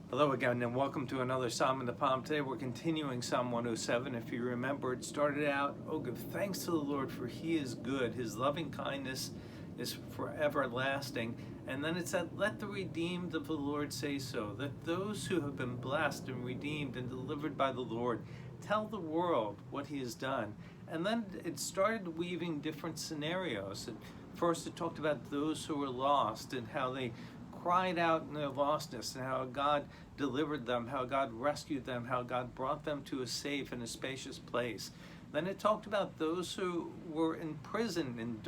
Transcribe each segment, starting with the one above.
Hello again, and welcome to another Psalm in the Palm. Today we're continuing Psalm 107. If you remember, it started out, "Oh, give thanks to the Lord, for he is good. His loving kindness is forever lasting." And then it said, "Let the redeemed of the Lord say so. Let those who have been blessed and redeemed and delivered by the Lord tell the world what he has done." And then it started weaving different scenarios. And first it talked about those who were lost and how they cried out in their lostness and how God delivered them, how God rescued them, how God brought them to a safe and a spacious place. Then it talked about those who were in prison in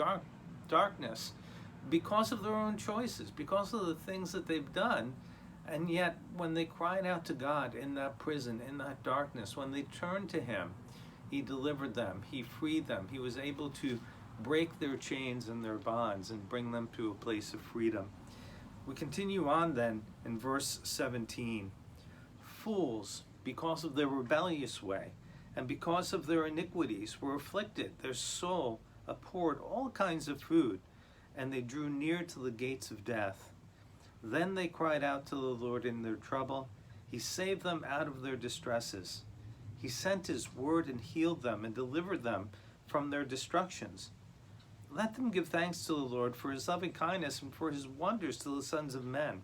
darkness because of their own choices, because of the things that they've done. And yet when they cried out to God in that prison, in that darkness, when they turned to him, he delivered them, he freed them, he was able to break their chains and their bonds and bring them to a place of freedom. We continue on then in verse 17. "Fools, because of their rebellious way, and because of their iniquities, were afflicted. Their soul abhorred all kinds of food, and they drew near to the gates of death. Then they cried out to the Lord in their trouble. He saved them out of their distresses. He sent his word and healed them and delivered them from their destructions. Let them give thanks to the Lord for his loving kindness and for his wonders to the sons of men.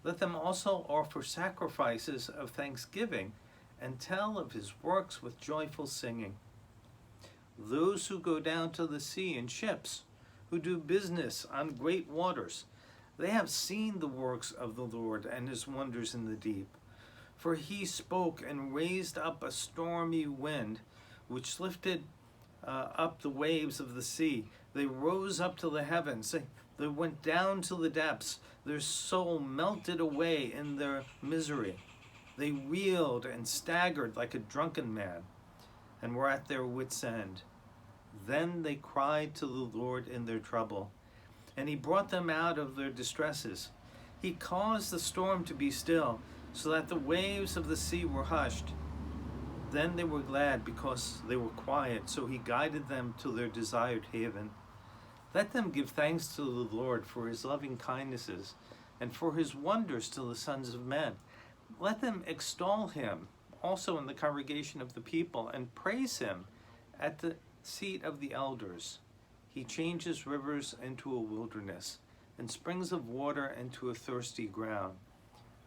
Let them also offer sacrifices of thanksgiving and tell of his works with joyful singing. Those who go down to the sea in ships, who do business on great waters, they have seen the works of the Lord and his wonders in the deep. For he spoke and raised up a stormy wind, which lifted up the waves of the sea. They rose up to the heavens. They went down to the depths. Their soul melted away in their misery. They reeled and staggered like a drunken man and were at their wits' end. Then they cried to the Lord in their trouble, and he brought them out of their distresses. He caused the storm to be still, so that the waves of the sea were hushed. Then they were glad because they were quiet, so he guided them to their desired haven. Let them give thanks to the Lord for his loving kindnesses and for his wonders to the sons of men. Let them extol him also in the congregation of the people and praise him at the seat of the elders. He changes rivers into a wilderness and springs of water into a thirsty ground,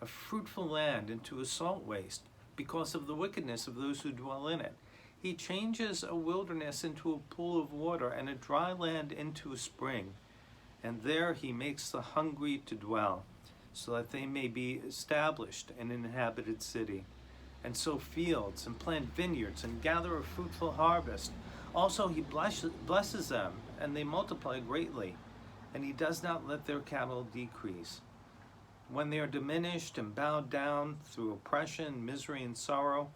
a fruitful land into a salt waste, because of the wickedness of those who dwell in it. He changes a wilderness into a pool of water and a dry land into a spring. And there he makes the hungry to dwell, so that they may be established in an inhabited city, and sow fields and plant vineyards and gather a fruitful harvest. Also he blesses them, and they multiply greatly, and he does not let their cattle decrease. When they are diminished and bowed down through oppression, misery, and sorrow,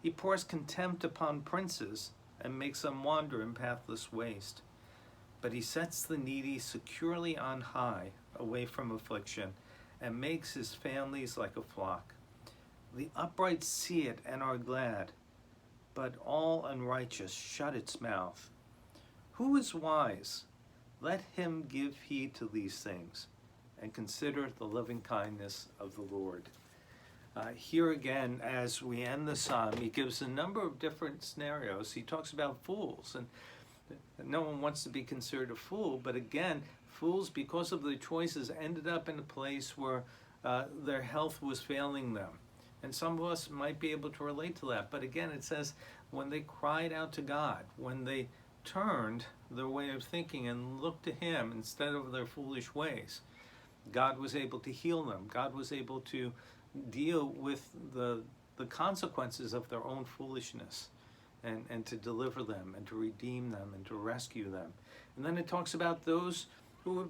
he pours contempt upon princes and makes them wander in pathless waste. But he sets the needy securely on high, away from affliction, and makes his families like a flock. The upright see it and are glad, but all unrighteous shut its mouth. Who is wise? Let him give heed to these things, and consider the loving kindness of the Lord." Here again, as we end the psalm, he gives a number of different scenarios. He talks about fools, and no one wants to be considered a fool, but again, fools, because of their choices, ended up in a place where their health was failing them. And some of us might be able to relate to that. But again, it says, when they cried out to God, when they turned their way of thinking and looked to him instead of their foolish ways, God was able to heal them. God was able to deal with the consequences of their own foolishness and to deliver them and to redeem them and to rescue them. And then it talks about those who were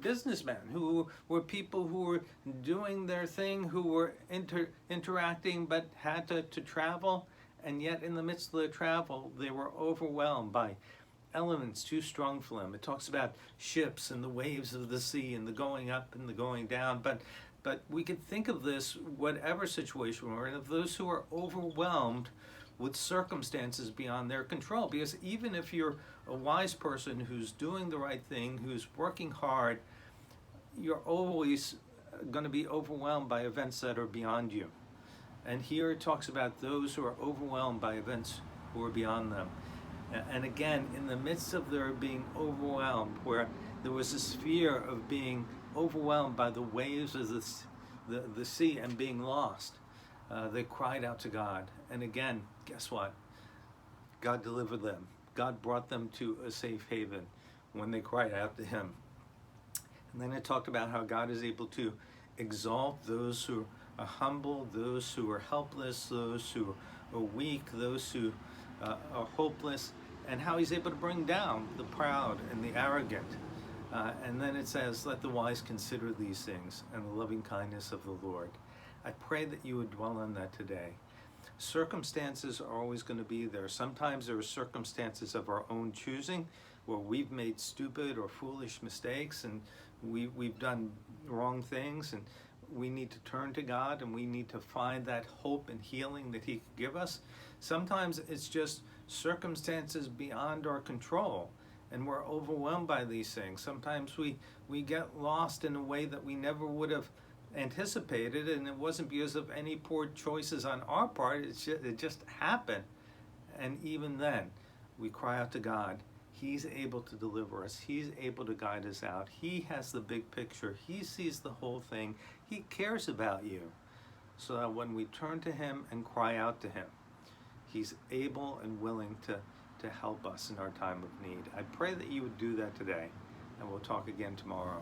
businessmen, who were people who were doing their thing, who were interacting but had to travel, and yet in the midst of their travel they were overwhelmed by elements too strong for them. It talks about ships and the waves of the sea and the going up and the going down, but we could think of this, whatever situation we're in, of those who are overwhelmed with circumstances beyond their control. Because even if you're a wise person who's doing the right thing, who's working hard, you're always going to be overwhelmed by events that are beyond you. And here it talks about those who are overwhelmed by events who are beyond them. And again, in the midst of their being overwhelmed, where there was this fear of being overwhelmed by the waves of the sea and being lost, they cried out to God. And again, guess what? God delivered them. God brought them to a safe haven when they cried out to him. And then it talked about how God is able to exalt those who are humble, those who are helpless, those who are weak, those who are hopeless, and how he's able to bring down the proud and the arrogant. And then it says, let the wise consider these things and the loving kindness of the Lord. I pray that you would dwell on that today. Circumstances are always going to be there. Sometimes there are circumstances of our own choosing where we've made stupid or foolish mistakes and we've done wrong things, and we need to turn to God and we need to find that hope and healing that he can give us. Sometimes it's just circumstances beyond our control and we're overwhelmed by these things. Sometimes we get lost in a way that we never would have anticipated, and it wasn't because of any poor choices on our part. It just happened. And even then, we cry out to God. He's able to deliver us. He's able to guide us out. He has the big picture. He sees the whole thing. He cares about you. So that when we turn to him and cry out to him, he's able and willing to help us in our time of need. I pray that you would do that today, and we'll talk again tomorrow.